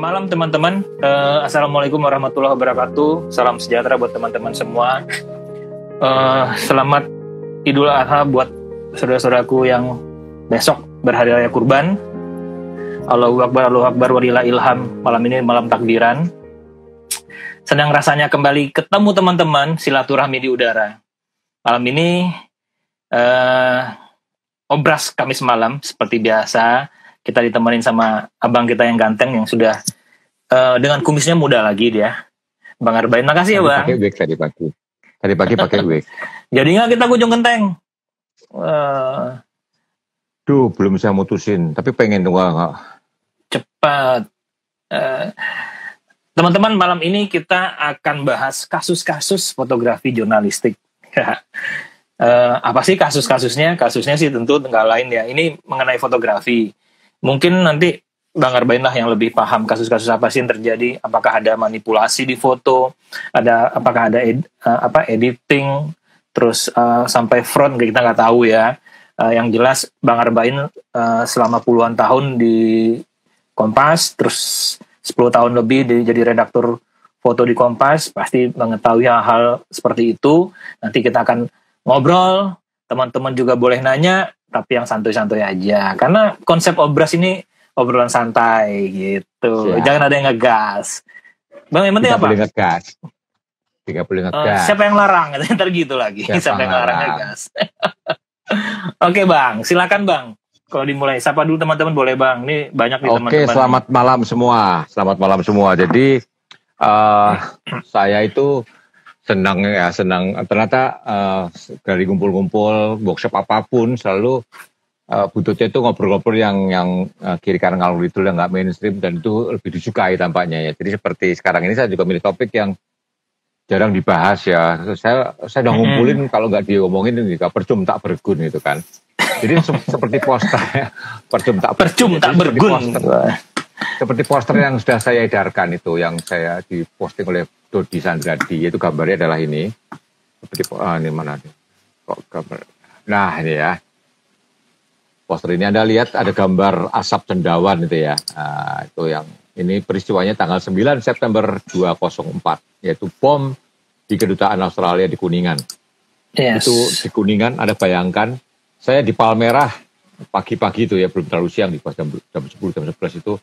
Malam teman-teman, Assalamualaikum warahmatullahi wabarakatuh. Salam sejahtera buat teman-teman semua. Selamat Idul Adha buat saudara-saudaraku yang besok berhari raya kurban. Allahu Akbar, walillahil ilham. Malam ini malam takbiran. Senang rasanya kembali ketemu teman-teman, silaturahmi di udara. Malam ini obras Kamis malam seperti biasa. Kita ditemenin sama abang kita yang ganteng yang sudah dengan kumisnya muda lagi dia. Bang Arbain, makasih ya Bang. Pakai wig tadi pagi. Tadi pagi pakai wig. Jadi nggak kita kunjung genteng? Duh, belum bisa mutusin. Tapi pengen nggak. Cepat. Teman-teman, malam ini kita akan bahas kasus-kasus fotografi jurnalistik. Apa sih kasus-kasusnya? Kasusnya sih tentu nggak lain ya. Ini mengenai fotografi. Mungkin nanti Bang Arbain lah yang lebih paham kasus-kasus apa sih yang terjadi. Apakah ada manipulasi di foto, apakah ada editing, terus sampai fraud kita nggak tahu ya. Yang jelas Bang Arbain selama puluhan tahun di Kompas, terus 10 tahun lebih jadi redaktur foto di Kompas, pasti mengetahui hal seperti itu. Nanti kita akan ngobrol, teman-teman juga boleh nanya, tapi yang santuy-santuy aja. Karena konsep obras ini obrolan santai gitu. Siap. Jangan ada yang ngegas. Bang, yang penting apa? Tidak boleh ngegas. Siapa yang larang? Ntar gitu lagi. Siapa yang larang ngegas? Oke Bang, silakan Bang. Kalau dimulai, siapa dulu teman-teman boleh Bang. Ini banyak nih teman-teman. Oke, selamat malam semua. Selamat malam semua. Jadi saya itu senang ternyata dari kumpul-kumpul workshop apapun selalu butuhnya itu ngobrol-ngobrol yang kiri kanan ngalur itu yang nggak mainstream dan itu lebih disukai tampaknya ya. Jadi seperti sekarang ini saya juga milih topik yang jarang dibahas ya. Saya udah ngumpulin kalau nggak diomongin ini percum tak bergun gitu kan. Jadi seperti poster ya, percum tak bergun. Seperti poster yang sudah saya edarkan itu yang saya diposting oleh Dodi Sandradi, itu gambarnya adalah ini. Seperti ini mana nih? Kok gambar? Nah, ini ya. Poster ini Anda lihat ada gambar asap cendawan itu ya. Nah, itu yang ini peristiwanya tanggal 9 September 2004, yaitu bom di kedutaan Australia di Kuningan. Yes. Itu di Kuningan, Anda bayangkan, saya di Palmerah pagi-pagi itu ya, belum terlalu siang, di jam 10, jam 11 itu.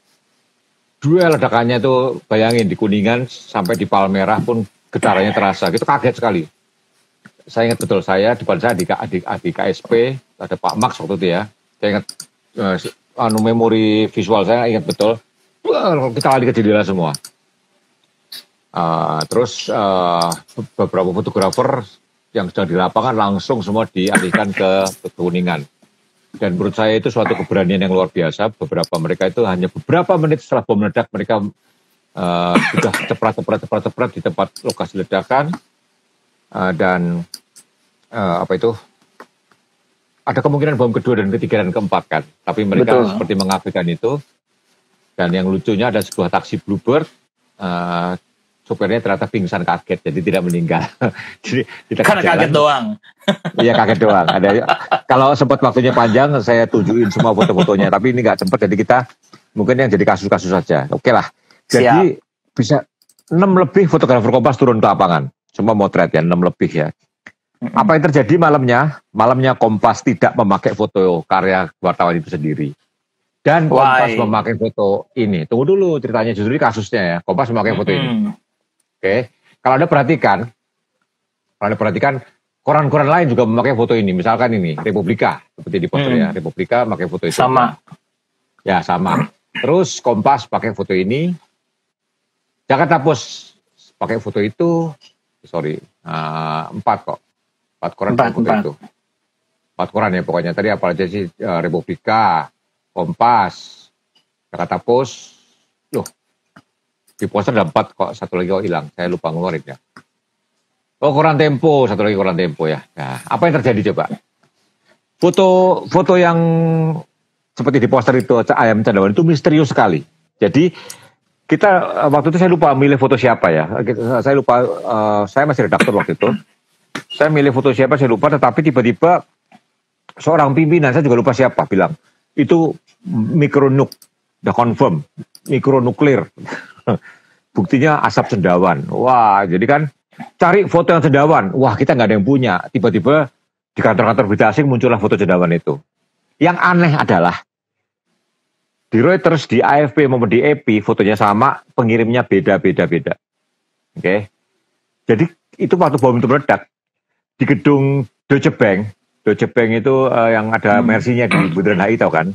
Dua ledakannya itu, bayangin di Kuningan sampai di Palmerah pun getarannya terasa. Itu kaget sekali. Saya ingat betul, saya depan saya di KSP, ada Pak Max waktu itu ya. Saya ingat memori visual saya ingat betul. Kita lari ke jendela semua. Terus beberapa fotografer yang sedang di lapangan langsung semua dialihkan ke Kuningan. Dan menurut saya itu suatu keberanian yang luar biasa. Beberapa mereka itu hanya beberapa menit setelah bom meledak mereka sudah ceprat di tempat lokasi ledakan dan ada kemungkinan bom kedua dan ketiga dan keempat kan. Tapi mereka seperti mengabaikan itu. Dan yang lucunya ada sebuah taksi Bluebird. Sopirnya ternyata pingsan kaget, jadi tidak meninggal. Jadi karena kaget doang. Iya kaget doang. Kalau sempat waktunya panjang, saya tunjukin semua foto-fotonya. Tapi ini nggak sempat, jadi kita mungkin yang jadi kasus-kasus saja. Oke lah. Jadi bisa 6 lebih fotografer Kompas turun ke lapangan. Semua motret ya, 6 lebih ya. Apa yang terjadi malamnya? Malamnya Kompas tidak memakai foto karya wartawan itu sendiri. Dan Kompas memakai foto ini. Tunggu dulu ceritanya, justru ini kasusnya ya. Kompas memakai foto ini. Oke, kalau Anda perhatikan, koran-koran lain juga memakai foto ini. Misalkan ini, Republika, seperti di poster ya. Republika pakai foto itu. Sama. Ya, sama. Terus Kompas pakai foto ini. Jakarta Post pakai foto itu. Sorry, 4 kok. 4 koran pakai foto itu. 4 koran ya pokoknya. Tadi apa aja sih? Republika, Kompas, Jakarta Post. Loh. Di poster ada 4 kok, satu lagi kok hilang. Saya lupa ngeluarin ya. Oh, Koran Tempo, satu lagi Koran Tempo ya. Nah, apa yang terjadi coba? Foto yang seperti di poster itu ayam cendawan itu misterius sekali. Jadi kita waktu itu saya lupa milih foto siapa ya. Saya lupa, saya masih redaktur waktu itu. Saya milih foto siapa saya lupa, tetapi tiba-tiba seorang pimpinan saya juga lupa siapa bilang itu Micro Nuke, udah confirm. mikronuklir. Buktinya asap cendawan. Wah, jadi kan cari foto yang cendawan. Wah, kita nggak ada yang punya. Tiba-tiba di kantor-kantor berita asing muncullah foto cendawan itu. Yang aneh adalah di Reuters, di AFP maupun di AP fotonya sama, pengirimnya beda-beda. Oke. Jadi itu waktu bom itu meledak di gedung Deutsche Bank. Deutsche Bank itu yang ada Mercy-nya di Bundaran HI, tau kan?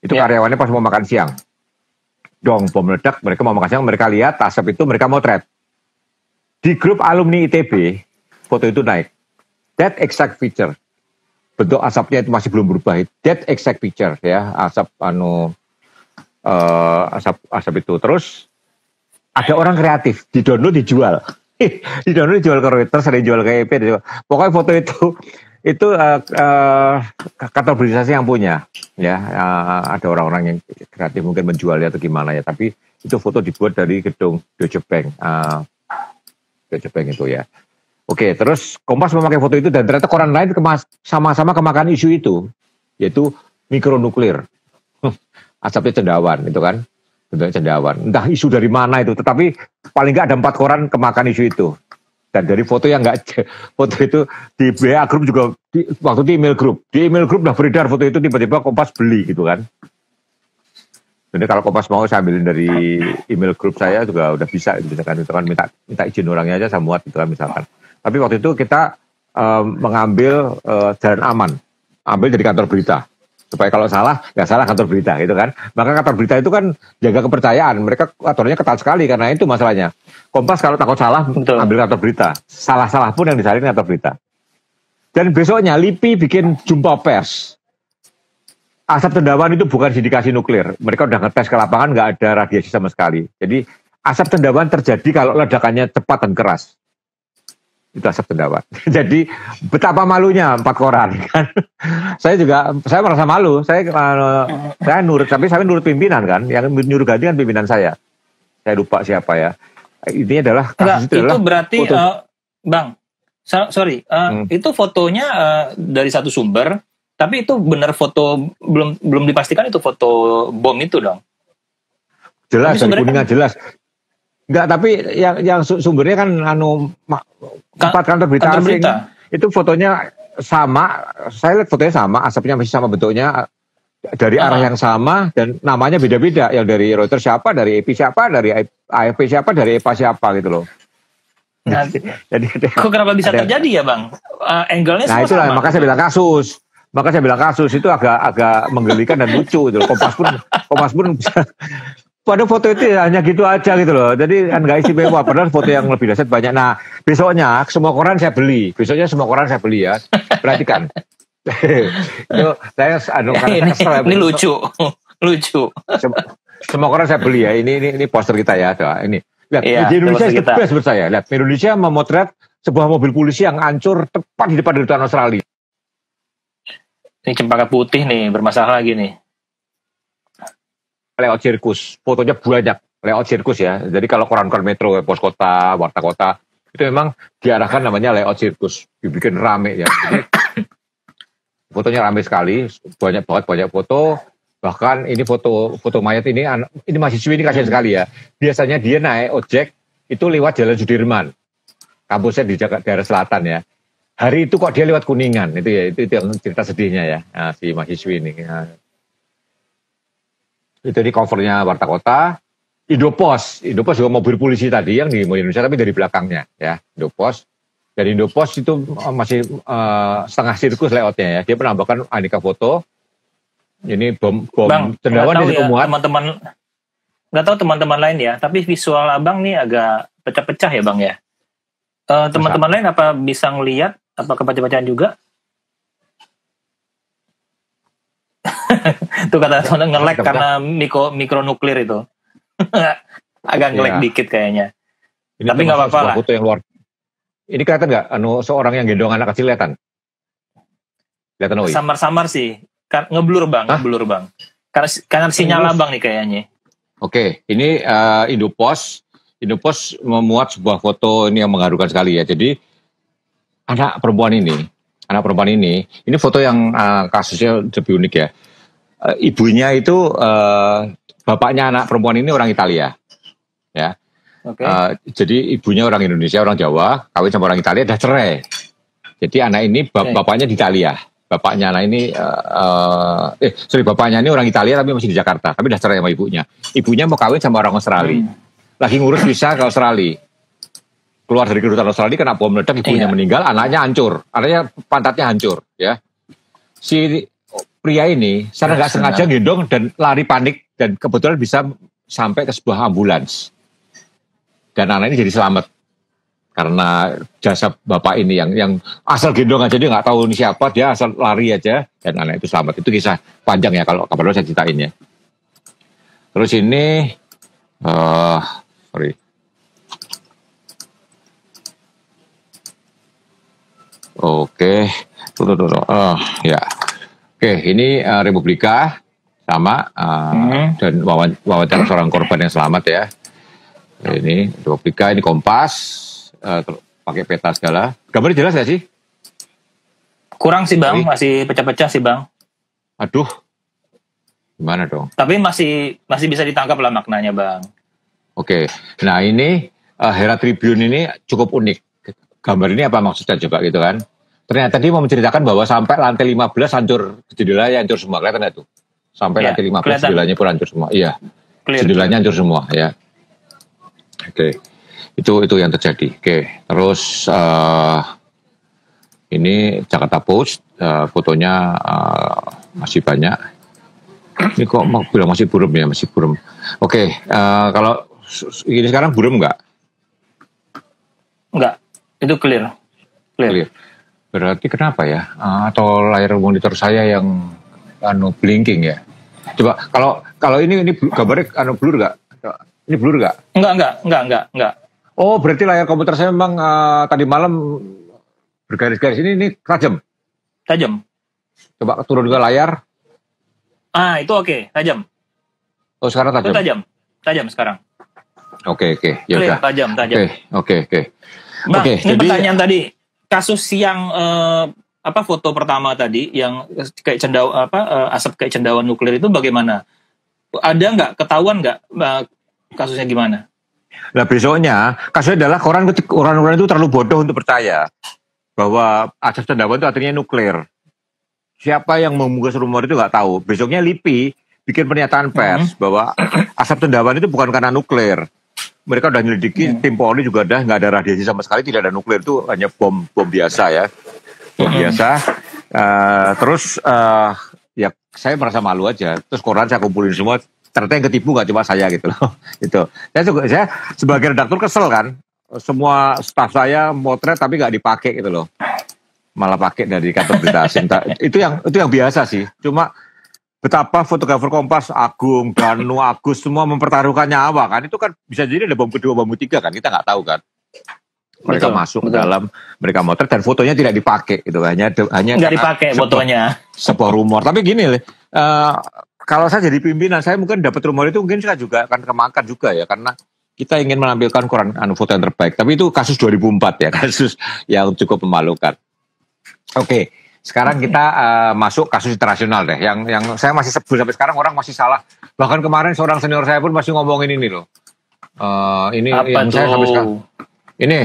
Itu karyawannya pas mau makan siang. Dong, bom meledak, mereka mau makan siang, mereka lihat asap itu, mereka motret. Di grup alumni ITB, foto itu naik. That exact picture. Bentuk asapnya itu masih belum berubah. That exact picture ya, asap asap itu. Terus ada orang kreatif, di-download dijual. Di-download dijual ke Reuters, ada dijual ke EP. Pokoknya foto itu kantor berita yang punya. Ya, ada orang-orang yang kreatif mungkin menjualnya atau gimana ya. Tapi itu foto dibuat dari gedung Deutsche Bank. Deutsche Bank itu ya. Oke, terus Kompas memakai foto itu dan ternyata koran lain sama-sama kemakan isu itu, yaitu mikronuklir. Asapnya cendawan, itu kan. Bentuknya cendawan. Entah isu dari mana itu, tetapi paling nggak ada 4 koran kemakan isu itu. Dan dari foto yang foto itu di WA grup juga, waktu di email grup udah beredar foto itu, tiba-tiba Kompas beli gitu kan. Jadi kalau Kompas mau saya ambilin dari email grup saya juga udah bisa, gitu kan minta izin orangnya aja saya muat gitu kan misalkan. Tapi waktu itu kita mengambil jalan aman, ambil dari kantor berita. Supaya kalau salah, nggak salah kantor berita gitu kan. Maka kantor berita itu kan jaga kepercayaan. Mereka aturannya ketat sekali karena itu masalahnya. Kompas kalau takut salah, betul, ambil kantor berita. Salah-salah pun yang disalin kantor berita. Dan besoknya LIPI bikin jumpa pers. Asap cendawan itu bukan indikasi nuklir. Mereka udah ngetes ke lapangan, nggak ada radiasi sama sekali. Jadi asap cendawan terjadi kalau ledakannya cepat dan keras. Itu asap cendawan. Jadi betapa malunya 4 koran kan. Saya merasa malu. Saya nurut, tapi saya nurut pimpinan kan. Yang nyuruh ganti kan pimpinan saya. Saya lupa siapa ya. Intinya adalah kasus itu adalah berarti Bang, sorry, itu fotonya dari satu sumber, tapi itu benar foto, belum dipastikan itu foto bom itu dong. Jelas, dari Kuningan jelas. Enggak, tapi yang sumbernya kan empat kantor berita asing. Itu fotonya sama, saya lihat fotonya sama, asapnya masih sama bentuknya, dari arah yang sama dan namanya beda-beda. Yang dari Reuters siapa, dari AP siapa, dari AFP siapa, dari EPA siapa gitu loh. Nah, jadi kok kenapa bisa terjadi ya Bang? Angle-nya nah itulah, maka saya bilang kasus itu agak menggelikan dan lucu gitu. Kompas pun pada foto itu hanya gitu aja gitu loh. Jadi kan nggak istimewa. Padahal foto yang lebih dahsyat banyak. Nah besoknya semua koran saya beli. Ya. Perhatikan. Itu saya ini lucu. Semua koran saya beli ya. Ini poster kita ya. Ini. Lihat, di Indonesia itu best menurut saya. Lihat, Indonesia memotret sebuah mobil polisi yang hancur tepat di depan kedutaan Australia. Ini cempaka putih nih, bermasalah lagi nih. Layout sirkus, fotonya banyak, layout sirkus ya. Jadi kalau koran-koran Metro, Pos Kota, Warta Kota, itu memang diarahkan namanya layout sirkus, dibikin rame ya. Jadi, fotonya rame sekali, banyak foto. Bahkan ini foto mayat ini mahasiswa ini kasihan sekali ya. Biasanya dia naik ojek itu lewat Jalan Sudirman, kampusnya di daerah selatan ya. Hari itu kok dia lewat Kuningan, itu yang cerita sedihnya ya, si mahasiswi ini. Itu di covernya Warta Kota. Indopos juga mobil polisi tadi yang di Indonesia tapi dari belakangnya ya, Indopos. Dan Indopos itu masih setengah sirkus layoutnya ya. Dia menambahkan aneka foto. Ini bom cendawan di muat. Teman-teman nggak tahu teman-teman lain ya, tapi visual Abang nih agak pecah-pecah ya Bang ya. Teman-teman lain apa bisa ngelihat apa kebaca-bacaan juga? Tuh kata teman nge-lag karena mikronuklir itu. Agak nge-lag dikit kayaknya. Ini tapi nggak apa-apa lah. Foto yang luar. Ini kelihatan nggak? Seorang yang gendong anak kecil kelihatan. Samar-samar sih. Ngeblur bang. Karena sinyal Abang nih kayaknya. Oke, ini Indopos memuat sebuah foto ini yang mengharukan sekali ya. Jadi anak perempuan ini foto yang kasusnya lebih unik ya. ibunya itu bapaknya anak perempuan ini orang Italia, ya. Oke. Jadi ibunya orang Indonesia, orang Jawa, kawin sama orang Italia, dah cerai. Jadi anak ini bapaknya di Italia. Bapaknya anak ini, bapaknya ini orang Italia tapi masih di Jakarta. Tapi dah cerai sama ibunya. Ibunya mau kawin sama orang Australia. Lagi ngurus visa ke Australia. Keluar dari kedutaan Australia, kena bom meledak, ibunya meninggal, anaknya hancur. Anaknya pantatnya hancur. Ya. Si pria ini, secara nggak sengaja gendong dan lari panik. Dan kebetulan bisa sampai ke sebuah ambulans. Dan anak ini jadi selamat. Karena jasa bapak ini yang asal gendong aja, dia nggak tahu ini siapa, dia asal lari aja dan anak itu selamat. Itu kisah panjang ya, kalau kabar saya ceritain ya. Terus ini Oke. Ya. Oke, ini Republika sama dan wawancara seorang korban yang selamat ya. Ini Republika, ini Kompas, pakai peta segala. Gambarnya jelas gak sih? Kurang sih Bang, masih pecah-pecah sih Bang. Aduh, gimana dong? Tapi masih bisa ditangkap lah maknanya Bang. Oke, nah ini Herald Tribune ini cukup unik. Gambar ini apa maksudnya coba gitu kan? Ternyata dia mau menceritakan bahwa sampai lantai 15 hancur, jendelanya hancur semua, kelihatan itu. Sampai ya, lantai 15 jendelanya pun hancur semua. Iya, jendelanya hancur semua ya. Oke, itu yang terjadi. Oke, terus ini Jakarta Post, fotonya masih banyak. Ini kok bilang masih buram ya, masih buram. Oke, kalau ini sekarang buram nggak? Enggak, itu clear. Berarti kenapa ya? Atau layar monitor saya yang blinking ya? Coba kalau ini gambarnya blur nggak? Ini blur nggak? Enggak. Oh, berarti layar komputer saya memang tadi malam bergaris-garis ini tajam. Tajam. Coba turun ke layar. Itu oke, tajam. Oh, sekarang tajam. Itu tajam sekarang. Oke, ya udah. Tajam. Oke. Bang, ini jadi, pertanyaan tadi. Kasus yang foto pertama tadi yang kayak asap kayak cendawan nuklir itu bagaimana? Ada nggak ketahuan nggak kasusnya gimana? Nah besoknya kasusnya adalah orang-orang itu terlalu bodoh untuk percaya bahwa asap cendawan itu artinya nuklir. Siapa yang membungkus rumor itu nggak tahu. Besoknya LIPI bikin pernyataan pers bahwa asap cendawan itu bukan karena nuklir. Mereka udah nyelidiki, tim Polri juga nggak ada radiasi sama sekali, tidak ada nuklir, itu hanya bom biasa ya, bom biasa. Terus ya saya merasa malu aja. Terus koran saya kumpulin semua, ternyata yang ketipu nggak cuma saya gitu loh. Itu. Saya sebagai redaktur kesel kan, semua staf saya motret tapi nggak dipakai gitu loh, malah pakai dari kantor berita asing. Itu yang biasa sih. Cuma betapa fotografer Kompas Agung, Danu, Agus semua mempertaruhkan nyawa kan, itu kan bisa jadi ada bom kedua, bom ketiga kan, kita nggak tahu kan. Mereka masuk ke dalam, mereka motret dan fotonya tidak dipakai itu, hanya nggak dipakai fotonya. Sebuah rumor. Tapi gini, kalau saya jadi pimpinan, saya mungkin dapat rumor itu mungkin saya juga akan kemakan juga ya, karena kita ingin menampilkan foto yang terbaik. Tapi itu kasus 2004 ya, kasus yang cukup memalukan. Oke. Sekarang kita masuk kasus internasional deh, yang saya masih sebut sampai sekarang orang masih salah. Bahkan kemarin seorang senior saya pun masih ngomongin ini loh. Ini apa yang tuh? saya sampai sekarang. Ini.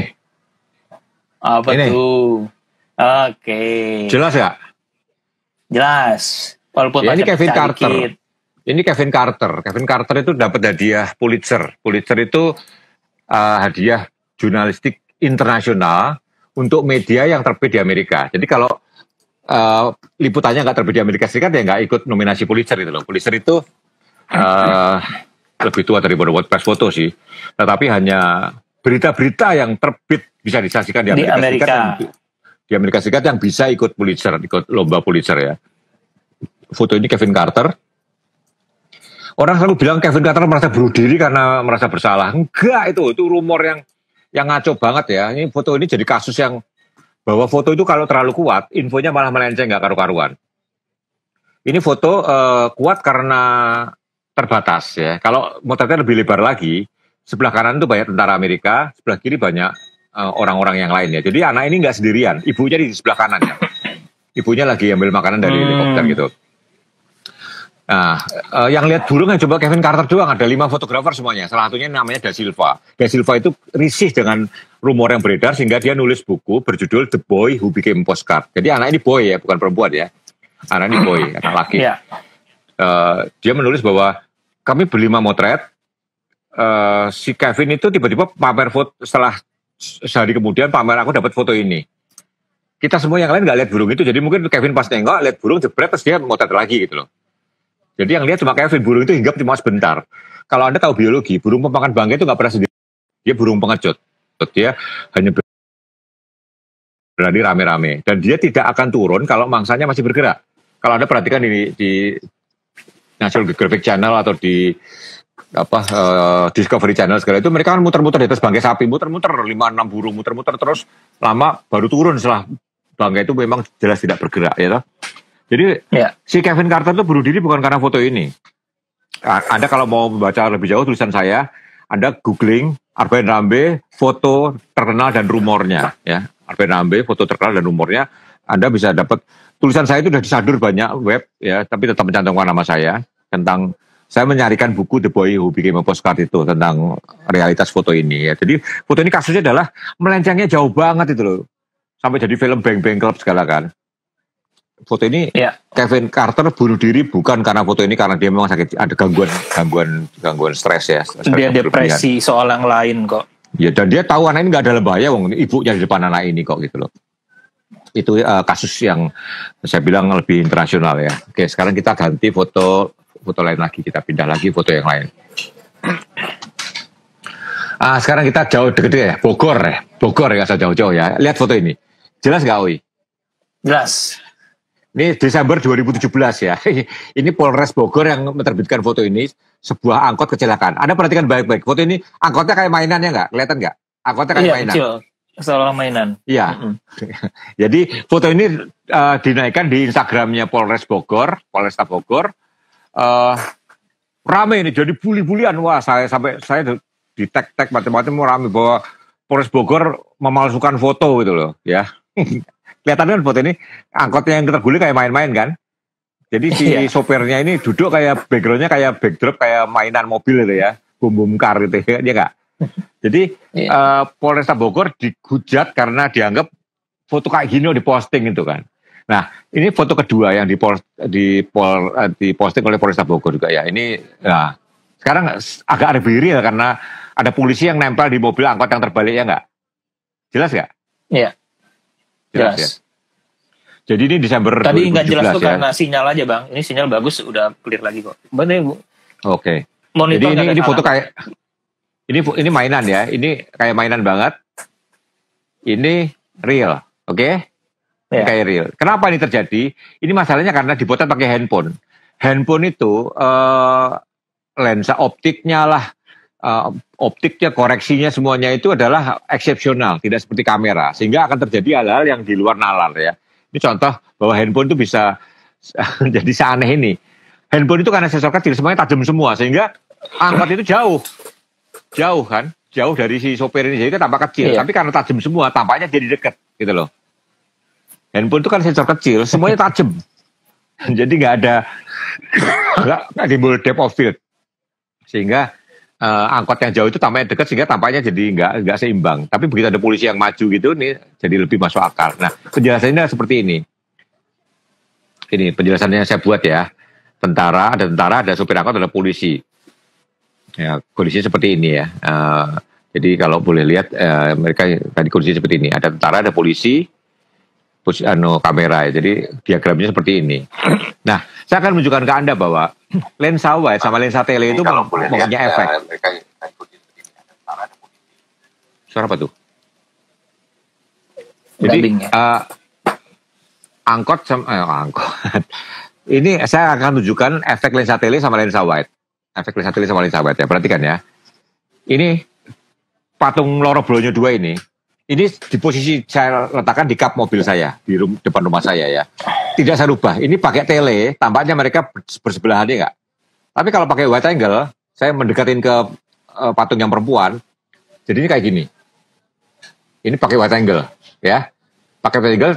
Apa ini? Tuh? Oke. Jelas ya? Jelas. Walaupun ya, ini Kevin Carter. Dikit. Ini Kevin Carter. Kevin Carter itu dapat hadiah Pulitzer. Pulitzer itu hadiah jurnalistik internasional untuk media yang terbit di Amerika. Jadi kalau liputannya nggak terbit di Amerika Serikat ya nggak ikut nominasi Pulitzer itu loh. Pulitzer itu lebih tua daripada World Press Photo sih, tetapi hanya berita-berita yang terbit bisa disaksikan di Amerika Serikat. Di Amerika Serikat yang bisa ikut Pulitzer, ikut lomba Pulitzer ya. Foto ini Kevin Carter. Orang selalu bilang Kevin Carter merasa bunuh diri karena merasa bersalah. Enggak, itu rumor yang ngaco banget ya. Ini foto ini jadi kasus yang bahwa foto itu kalau terlalu kuat, infonya malah melenceng, nggak karu-karuan. Ini foto kuat karena terbatas ya. Kalau motretnya lebih lebar lagi, sebelah kanan itu banyak tentara Amerika, sebelah kiri banyak orang-orang yang lain ya. Jadi anak ini nggak sendirian, ibunya di sebelah kanan ya. Ibunya lagi ambil makanan dari helikopter gitu. Nah, yang lihat burung yang coba Kevin Carter doang, ada 5 fotografer semuanya. Salah satunya namanya Da Silva. Da Silva itu risih dengan rumor yang beredar sehingga dia nulis buku berjudul The Boy Who Became Postcard. Jadi anak ini boy ya, bukan perempuan ya. Anak ini boy, anak laki. Yeah. Dia menulis bahwa kami berlima motret. Si Kevin itu tiba-tiba pamer foto setelah sehari kemudian pamer aku dapat foto ini. Kita semua yang lain nggak lihat burung itu, jadi mungkin Kevin pas nengok lihat burung jebret terus dia motret lagi gitu loh. Jadi yang lihat cuma Kevin, burung itu hinggap cuma sebentar. Kalau Anda tahu biologi, burung pemakan bangkai itu nggak pernah sendiri. Dia burung pengecut. Dia hanya berlari rame-rame. Dan dia tidak akan turun kalau mangsanya masih bergerak. Kalau Anda perhatikan di National Geographic Channel atau di Discovery Channel segala itu, mereka kan muter-muter di atas bangkai sapi, muter-muter 5-6 burung, muter-muter terus lama baru turun setelah bangkai itu memang jelas tidak bergerak ya toh. Jadi si Kevin Carter itu bunuh diri bukan karena foto ini. Anda kalau mau membaca lebih jauh tulisan saya, Anda googling Arben Rambe foto terkenal dan rumornya ya. Arben Rambe foto terkenal dan rumornya, Anda bisa dapat tulisan saya itu sudah disadur banyak web ya, tapi tetap mencantumkan nama saya tentang saya menyarikan buku The Boy Who Became a Postcard itu tentang realitas foto ini ya. Jadi foto ini kasusnya adalah melencengnya jauh banget itu loh. Sampai jadi film Bang Bang Club segala kan. Foto ini Kevin Carter bunuh diri bukan karena foto ini, karena dia memang sakit, ada gangguan stres ya. Dia depresi soal yang lain kok. Ya, dan dia tahu anak ini nggak ada bahaya, wong ibunya di depan anak ini kok gitu loh. Itu kasus yang saya bilang lebih internasional ya. Oke, sekarang kita ganti foto lain lagi, kita pindah lagi foto yang lain. Sekarang kita jauh deket ya, Bogor ya, nggak usah jauh-jauh ya. Lihat foto ini, jelas nggak Oi? Jelas. Ini Desember 2017 ya. Ini Polres Bogor yang menerbitkan foto ini, sebuah angkot kecelakaan. Anda perhatikan baik-baik. Foto ini angkotnya kayak mainannya nggak? Kelihatan nggak? Angkotnya kayak mainan. Kecil. Seolah mainan. Iya. Jadi foto ini dinaikkan di Instagramnya Polresta Bogor. Rame ini, jadi bully-bulian. Wah, saya di tag macam-macam rame bahwa Polres Bogor memalsukan foto gitu loh, ya. Kelihatan kan foto ini, angkotnya yang terguling kayak main-main kan. Jadi si sopirnya ini duduk kayak backgroundnya kayak backdrop kayak mainan mobil gitu ya, bum car gitu ya, dia nggak. Jadi Polresta Bogor dihujat karena dianggap foto kayak gini diposting itu kan. Nah ini foto kedua yang diposting oleh Polresta Bogor juga ya. Ini, nah sekarang agak real karena ada polisi yang nempel di mobil angkot yang terbalik ya nggak? Jelas nggak? Iya. Jelas. Ya. Jadi ini Desember 2017 tadi nggak jelas tuh ya. karena sinyal aja bang. Ini sinyal bagus, udah clear lagi kok. Bener Bu. Oke. Monitor jadi ini foto kayak ini mainan ya. Ini kayak mainan banget. Ini real, oke? Ini kayak real. Kenapa ini terjadi? Ini masalahnya karena dipotret pakai handphone. Handphone itu lensa optiknya lah. Optiknya, koreksinya semuanya itu adalah eksepsional, tidak seperti kamera, sehingga akan terjadi hal-hal yang di luar nalar ya. Ini contoh bahwa handphone itu bisa jadi seaneh ini. Handphone itu karena sensor kecil semuanya tajam semua, sehingga angkot itu jauh dari si sopir ini, jadi kan tampak kecil, tapi karena tajam semua tampaknya jadi dekat gitu loh. Handphone itu kan sensor kecil, semuanya tajam, jadi nggak timbul depth of field, sehingga angkot yang jauh itu tampaknya dekat sehingga tampaknya jadi nggak seimbang. Tapi begitu ada polisi yang maju gitu nih jadi lebih masuk akal. Nah penjelasannya seperti ini. Ini penjelasannya saya buat ya. Ada tentara, ada supir angkot, ada polisi. Ya kondisinya seperti ini ya. Jadi kalau boleh lihat mereka tadi kondisinya seperti ini. Ada tentara, ada polisi, kamera ya. Jadi diagramnya seperti ini. Nah, saya akan menunjukkan ke Anda bahwa lensa wide sama lensa tele itu mempunyai efek. Suara apa tuh? Jadi angkot. Ini saya akan tunjukkan efek lensa tele sama lensa wide. Efek lensa tele sama lensa wide ya. Perhatikan ya. Ini patung Loro Blonyo 2 ini. Ini di posisi saya letakkan di kap mobil saya, di depan rumah saya ya. Tidak saya rubah. Ini pakai tele, tampaknya mereka bersebelahan ya nggak? Tapi kalau pakai wide angle, saya mendekatin ke patung yang perempuan. Jadi ini kayak gini. Ini pakai wide angle, ya. Pakai wide angle,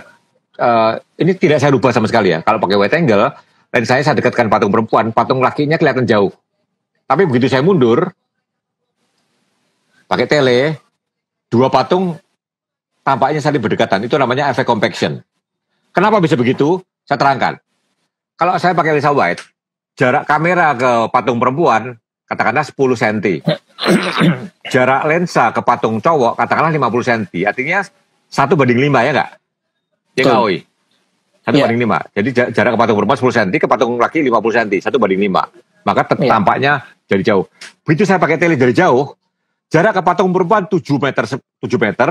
ini tidak saya rubah sama sekali ya. Kalau pakai wide angle, Lensanya saya dekatkan patung perempuan, patung lakinya kelihatan jauh. Tapi begitu saya mundur, pakai tele, dua patung tampaknya saling berdekatan. Itu namanya efek compaction. Kenapa bisa begitu? Saya terangkan. Kalau saya pakai lensa wide, jarak kamera ke patung perempuan katakanlah 10 cm. Jarak lensa ke patung cowok katakanlah 50 cm. Artinya 1:5 ya enggak? Ya enggak, Oi? 1:5. Jadi jarak ke patung perempuan 10 cm, ke patung laki 50 cm, 1:5. Maka tampaknya jadi jauh. Begitu saya pakai tele dari jauh, jarak ke patung perempuan 7 meter,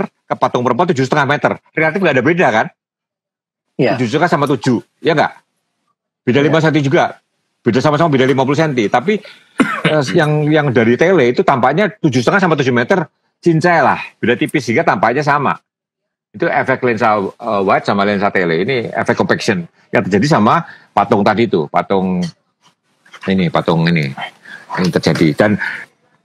ke patung perempuan 7,5 meter. Relatif nggak ada beda kan? 7,5 sama 7, ya nggak? Beda 5 cm juga. Beda sama-sama beda 50 cm. Tapi yang dari tele itu tampaknya 7,5 sama 7 meter cincai lah. Beda tipis sehingga tampaknya sama. Itu efek lensa wide sama lensa tele. Ini efek compaction yang terjadi sama patung tadi itu. Patung ini yang terjadi. Dan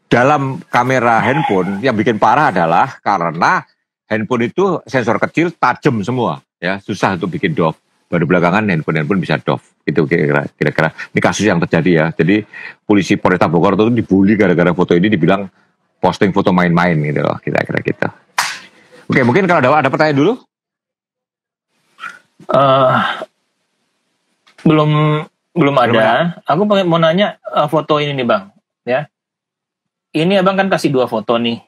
dalam kamera handphone yang bikin parah adalah karena handphone itu sensor kecil tajam semua, ya susah untuk bikin doff. Baru belakangan handphone bisa doff. Itu kira-kira ini kasus yang terjadi ya. Jadi polisi Polresta Bogor itu dibully gara-gara foto ini, dibilang posting foto main-main gitu loh, kira-kira gitu. Oke, mungkin kalau ada pertanyaan dulu. Belum ada. Aku mau nanya foto ini nih Bang, ya. Ini Abang kan kasih 2 foto nih.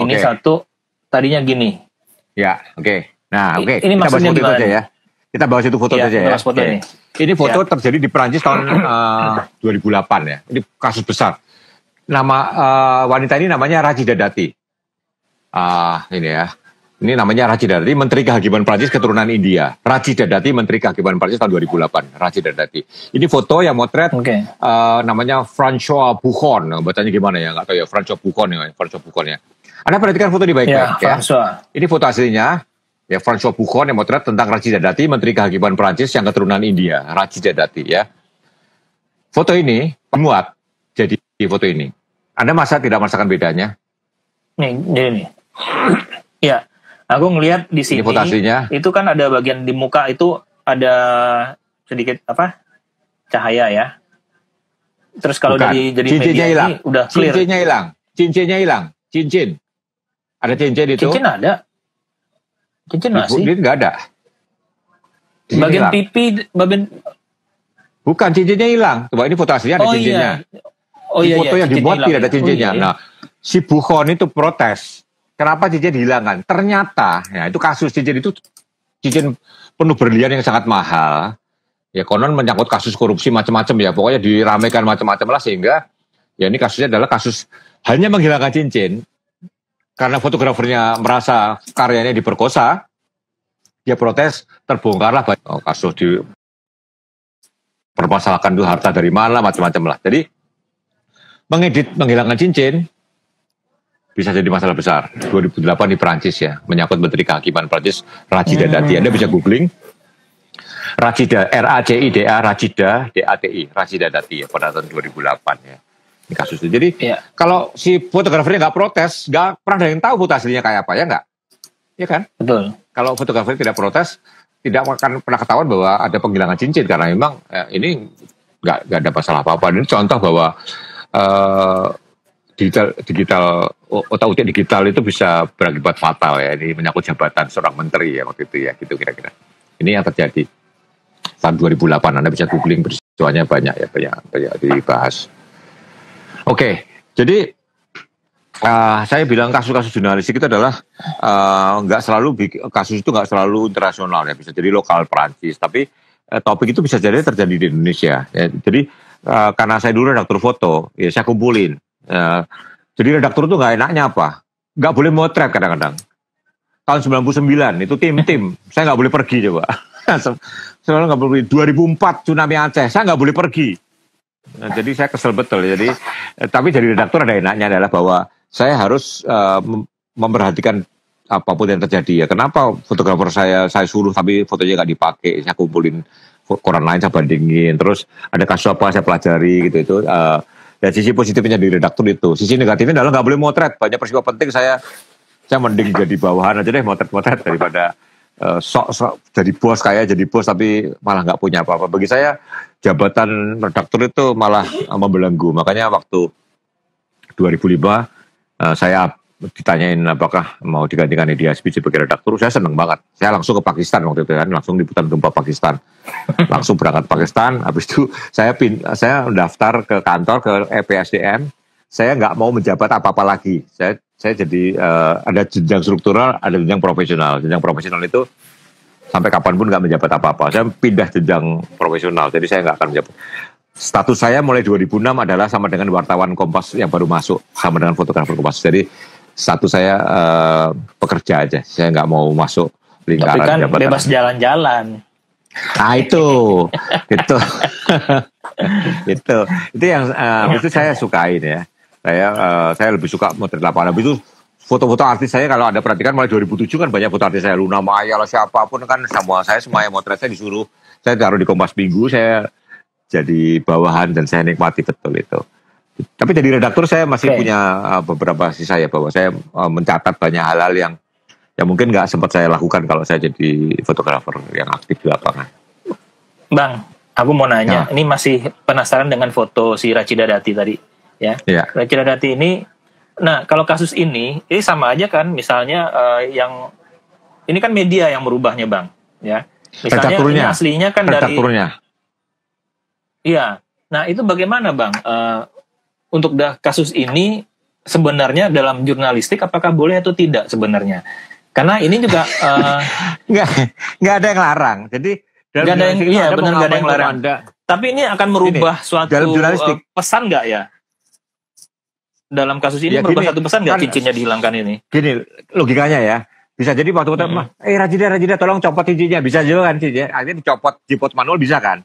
Ini satu tadinya gini. Ya, oke. Nah, oke. Ini kita maksudnya gimana? Saja ya. Kita bahas itu foto saja ya. Foto ini. Ini foto terjadi di Prancis tahun 2008 ya. Ini kasus besar. Nama wanita ini namanya Rachida Dati. Ini ya. Ini namanya Rachida Dati, Menteri Kehakiman Prancis keturunan India. Rachida Dati, Menteri Kehakiman Prancis tahun 2008. Rachida Dati. Ini foto yang motret namanya François Buffon. Bacanya gimana ya? Nggak tahu ya. François Buffon ya. Anda perhatikan foto ini baik-baik ya. Ini foto aslinya. Ya, François Buffon yang motret tentang Rachida Dati, Menteri Kehakiman Prancis yang keturunan India. Rachida Dati ya. Foto ini muat jadi foto ini. Anda tidak merasakan bedanya? Nih. Ya. Aku ngelihat di sini itu kan ada bagian di muka itu ada sedikit cahaya ya. Terus kalau jadi media ini udah clear. Cincinnya hilang. Cincin. Ada cincin itu? Cincin ada. Cincin masih? Ini nggak ada. Bagian pipi, bukan, cincinnya hilang. Coba ini foto aslinya ada cincinnya. Di foto yang dibuat tidak ada cincinnya. Nah, si Buffon itu protes. Kenapa cincin dihilangkan? Ternyata, ya itu kasus cincin itu cincin penuh berlian yang sangat mahal. Ya konon menyangkut kasus korupsi macam-macam ya. Pokoknya diramaikan macam-macam lah sehingga ya ini kasusnya adalah kasus hanya menghilangkan cincin. Karena fotografernya merasa karyanya diperkosa, dia protes, terbongkarlah kasus dipermasalahkan itu harta dari mana, macam-macam lah. Jadi menghilangkan cincin bisa jadi masalah besar. 2008 di Prancis ya, menyangkut Menteri Kehakiman Prancis, Rachida Dati. Anda bisa googling Rachida, Rachida, Rachida, D-A-T-I, Rachida Dati ya, pada tahun 2008 ya. Ini kasus itu. Jadi kalau si fotografernya nggak protes, nggak pernah ada yang tahu foto aslinya kayak apa, ya nggak? Ya kan? Betul. Kalau fotografer tidak protes, tidak akan pernah ketahuan bahwa ada penghilangan cincin karena memang ini nggak ada masalah apa-apa. Ini contoh bahwa digital otak-atik digital itu bisa berakibat fatal ya. Ini menyangkut jabatan seorang menteri ya waktu itu ya, gitu kira-kira. Ini yang terjadi tahun 2008. Anda bisa googling, peristiwanya banyak ya, banyak dibahas. Oke, jadi saya bilang kasus-kasus jurnalistik itu adalah kasus itu nggak selalu internasional ya, bisa jadi lokal Perancis, tapi topik itu bisa jadi terjadi di Indonesia. Ya. Jadi karena saya dulu redaktur foto, ya saya kumpulin. Jadi redaktur itu nggak enaknya apa? Nggak boleh motret kadang-kadang. Tahun 99 itu tim, saya nggak boleh pergi coba. Soalnya nggak boleh. 2004 tsunami Aceh, saya nggak boleh pergi. Nah, jadi saya kesel betul. Jadi tapi dari redaktur ada enaknya adalah bahwa saya harus memperhatikan apapun yang terjadi ya. Kenapa fotografer saya suruh tapi fotonya nggak dipakai? Saya kumpulin koran lain, saya bandingin. Terus ada kasus apa saya pelajari gitu itu. Dan sisi positifnya di redaktur itu. Sisi negatifnya adalah nggak boleh motret. Banyak peristiwa penting saya mending jadi bawahan aja deh motret daripada sok jadi bos, kayak jadi bos tapi malah nggak punya apa-apa. Bagi saya jabatan redaktur itu malah membelenggu. Makanya waktu 2005 saya ditanyain apakah mau digantikan di SBC sebagai redaktur, saya seneng banget. Saya langsung ke Pakistan waktu itu kan, langsung liputan gempa Pakistan. Langsung berangkat Pakistan, habis itu saya daftar ke kantor ke EPSDM. Saya nggak mau menjabat apa-apa lagi. Saya jadi ada jenjang struktural, ada jenjang profesional. Jenjang profesional itu sampai kapanpun nggak menjabat apa-apa. Saya pindah jenjang profesional, jadi saya nggak akan menjabat. Status saya mulai 2006 adalah sama dengan wartawan Kompas yang baru masuk, sama dengan fotografer Kompas. Jadi status saya pekerja aja. Saya nggak mau masuk lingkaran tapi kan jabatan. Bebas jalan-jalan. Nah itu itu yang itu saya sukain ya. Saya lebih suka motret lapangan. Itu foto-foto artis saya kalau ada perhatikan mulai 2007 kan banyak foto artis saya, Luna Maya lah siapapun kan semua yang motret saya disuruh. Saya taruh di Kompas Minggu, saya jadi bawahan dan saya nikmati betul itu. Tapi jadi redaktur saya masih punya beberapa sisa ya, bahwa saya mencatat banyak hal-hal yang mungkin nggak sempat saya lakukan kalau saya jadi fotografer yang aktif di lapangan. Bang, aku mau nanya, ini masih penasaran dengan foto si Rachida Dati tadi, ya? Ya. Rachida Dati ini, nah kalau kasus ini sama aja kan, misalnya yang ini kan media yang merubahnya, Bang, ya? Misalnya ini aslinya kan dari, iya. Nah itu bagaimana, Bang? Untuk kasus ini sebenarnya dalam jurnalistik apakah boleh atau tidak sebenarnya? Karena ini juga nggak ada yang larang. Jadi nggak ada yang, iya benar nggak ada yang larang. Tapi ini akan merubah suatu pesan nggak ya? Dalam kasus ini merubah satu pesan nggak cincinnya dihilangkan ini? Gini logikanya ya. Bisa jadi waktu Rachida tolong copot cincinnya, bisa juga kan cincinnya. Akhirnya dicopot manual bisa kan?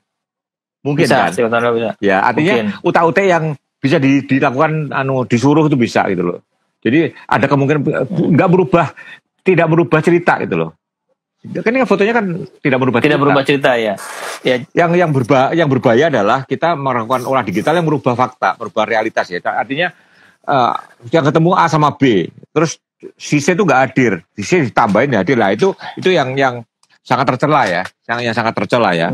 Mungkin bisa, kan? Bisa. Ya artinya uta-ute yang bisa dilakukan disuruh itu bisa gitu loh. Jadi ada kemungkinan tidak berubah cerita gitu loh. Kan ini fotonya kan tidak berubah cerita ya. Yang berbahaya adalah kita melakukan olah digital yang merubah fakta, merubah realitas ya. Artinya yang ketemu A sama B, terus si C itu nggak hadir, si C ditambahin hadir lah, itu yang sangat tercela ya, yang sangat tercela ya.